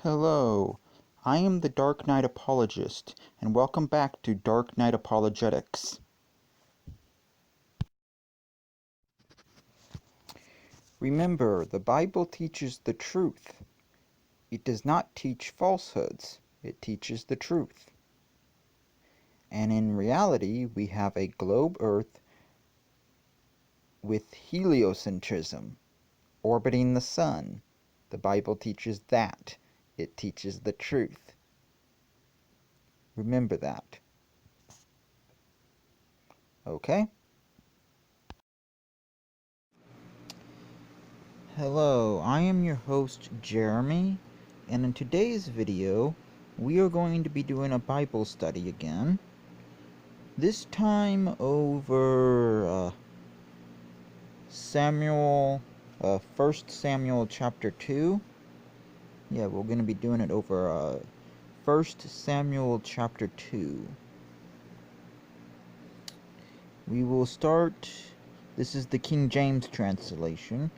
Hello, I am the Dark Knight Apologist, and welcome back to Dark Knight Apologetics. Remember, the Bible teaches the truth. It does not teach falsehoods. It teaches the truth. And in reality, we have a globe Earth with heliocentrism, orbiting the sun. The Bible teaches that. It teaches the truth. Remember that. Okay? Hello, I am your host, Jeremy, and in today's video, we are going to be doing a Bible study again. This time over 1 Samuel chapter 2. Yeah, we're going to be doing it over 1 Samuel chapter 2. We will start, this is the King James translation,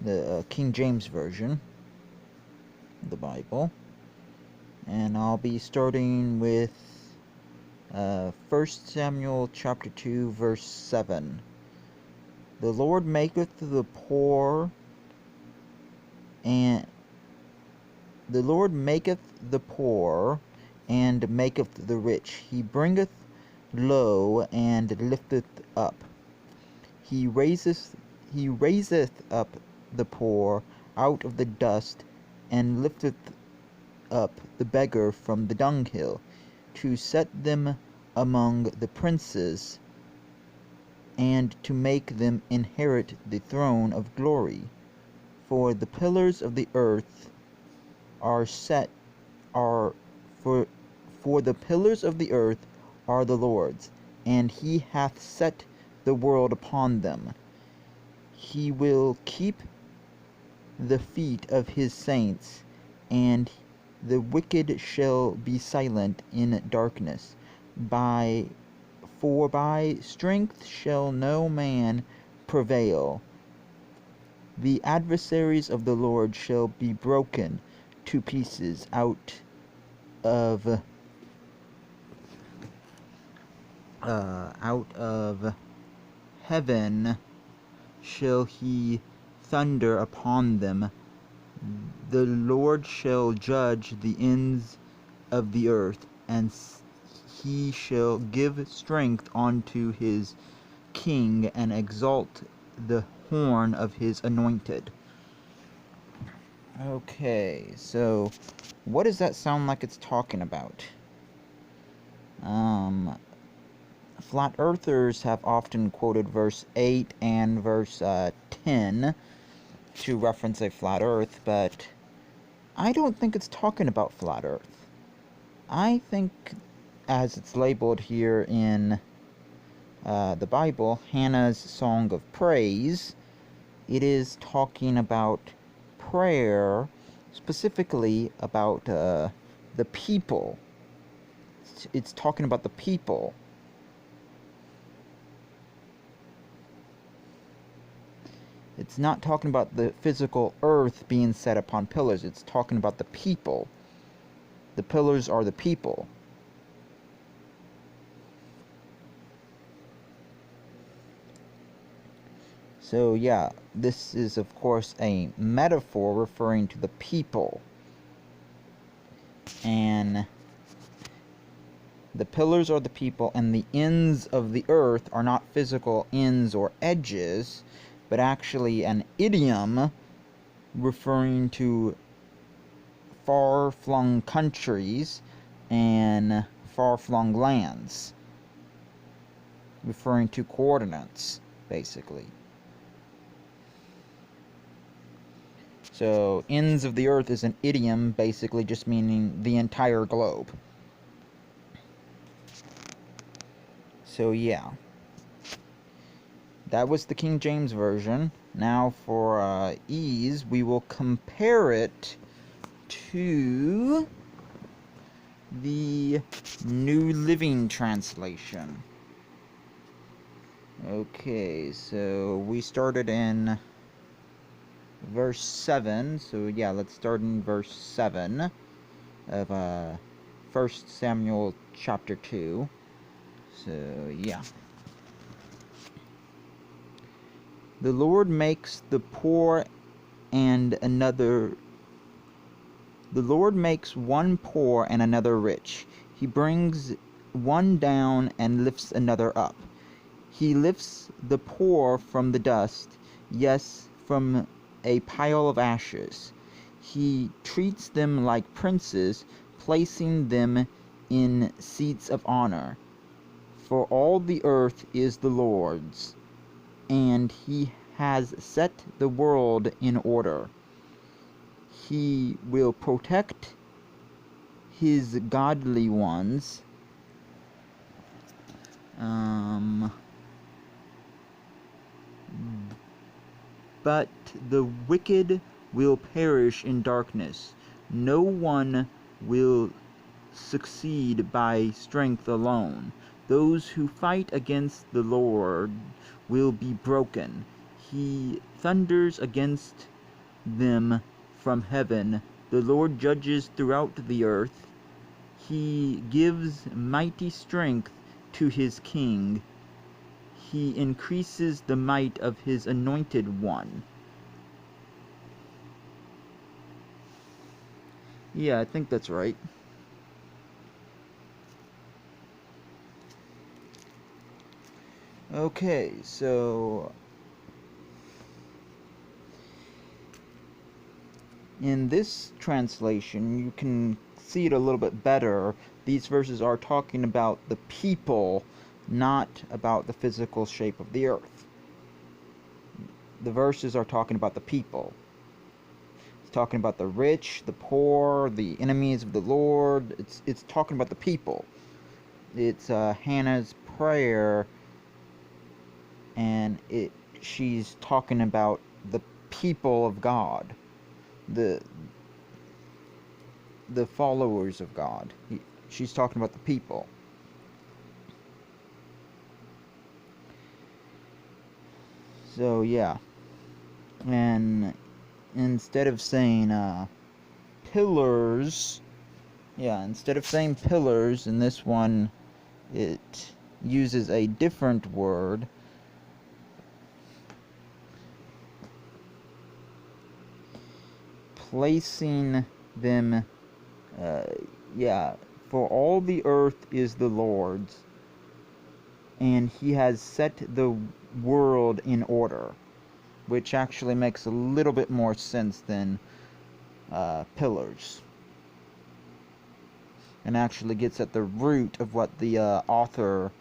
the King James version of the Bible. And I'll be starting with 1 Samuel chapter 2, verse 7. The Lord maketh the poor, and the Lord maketh the poor, and maketh the rich. He bringeth low, and lifteth up. He raiseth up the poor out of the dust, and lifteth up the beggar from the dunghill, to set them among the princes, and to make them inherit the throne of glory. For the pillars of the earth for the pillars of the earth are the Lord's, and he hath set the world upon them. He will keep the feet of his saints, and the wicked shall be silent in darkness. For by strength shall no man prevail. The adversaries of the Lord shall be broken to pieces. Out of heaven shall he thunder upon them. The Lord shall judge the ends of the earth, and he shall give strength unto his king, and exalt the horn of his anointed. Okay, so what does that sound like it's talking about? Flat earthers have often quoted verse 8 and verse 10 to reference a flat earth, but I don't think it's talking about flat earth. I think, as it's labeled here in the Bible, Hannah's Song of Praise, it is talking about prayer, specifically about the people. It's talking about the people. It's not talking about the physical earth being set upon pillars. It's talking about the people. The pillars are the people. So yeah, this is of course a metaphor referring to the people. And the pillars are the people, and the ends of the earth are not physical ends or edges, but actually an idiom referring to far-flung countries and far-flung lands, referring to coordinates, basically. So, ends of the earth is an idiom, basically just meaning the entire globe. So, yeah. That was the King James Version. Now, for ease, we will compare it to the New Living Translation. Okay, so we started in verse 7. So yeah, let's start in verse 7 of 1 Samuel chapter 2. So yeah. The Lord makes the poor and another The Lord makes one poor and another rich. He brings one down and lifts another up. He lifts the poor from the dust, yes, from a pile of ashes. He treats them like princes, placing them in seats of honor. For all the earth is the Lord's, and he has set the world in order. He will protect his godly ones. But the wicked will perish in darkness. No one will succeed by strength alone. Those who fight against the Lord will be broken. He thunders against them from heaven. The Lord judges throughout the earth. He gives mighty strength to his king. He increases the might of his anointed one. Yeah, I think that's right. Okay, so in this translation, you can see it a little bit better. These verses are talking about the people, not about the physical shape of the earth. The verses are talking about the people. It's talking about the rich, the poor, the enemies of the Lord. It's talking about the people. It's Hannah's prayer, and she's talking about the people of God, the followers of God. She's talking about the people. So yeah, and instead of saying pillars, instead of saying pillars in this one, it uses a different word. Placing them, for all the earth is the Lord's, and he has set the world in order, which actually makes a little bit more sense than pillars, and actually gets at the root of what the author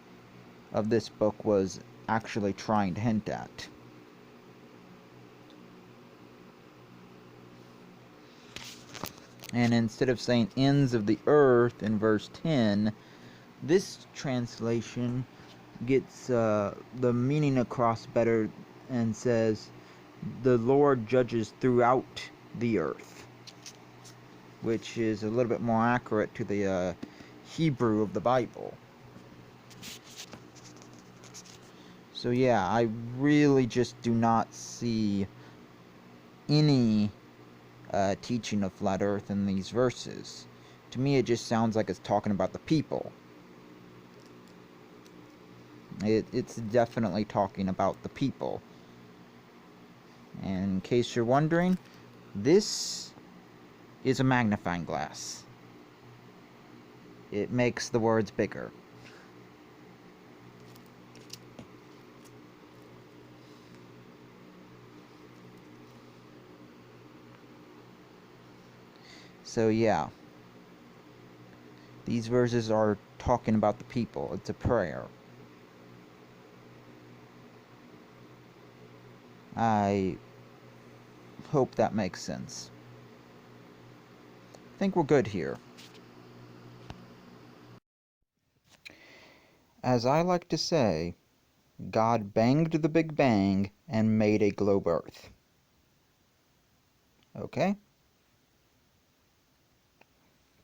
of this book was actually trying to hint at. And instead of saying ends of the earth in verse 10, this translation gets the meaning across better and says, the Lord judges throughout the earth, which is a little bit more accurate to the Hebrew of the Bible. So yeah, I really just do not see any teaching of flat earth in these verses. To me, it just sounds like it's talking about the people. It's definitely talking about the people. And in case you're wondering, this is a magnifying glass. It makes the words bigger. So yeah, these verses are talking about the people. It's a prayer. I hope that makes sense. I think we're good here. As I like to say, God banged the Big Bang and made a globe Earth. Okay?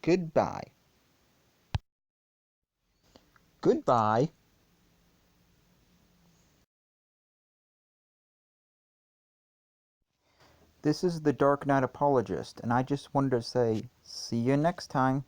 Goodbye. Goodbye. This is the Dark Knight Apologist, and I just wanted to say, see you next time.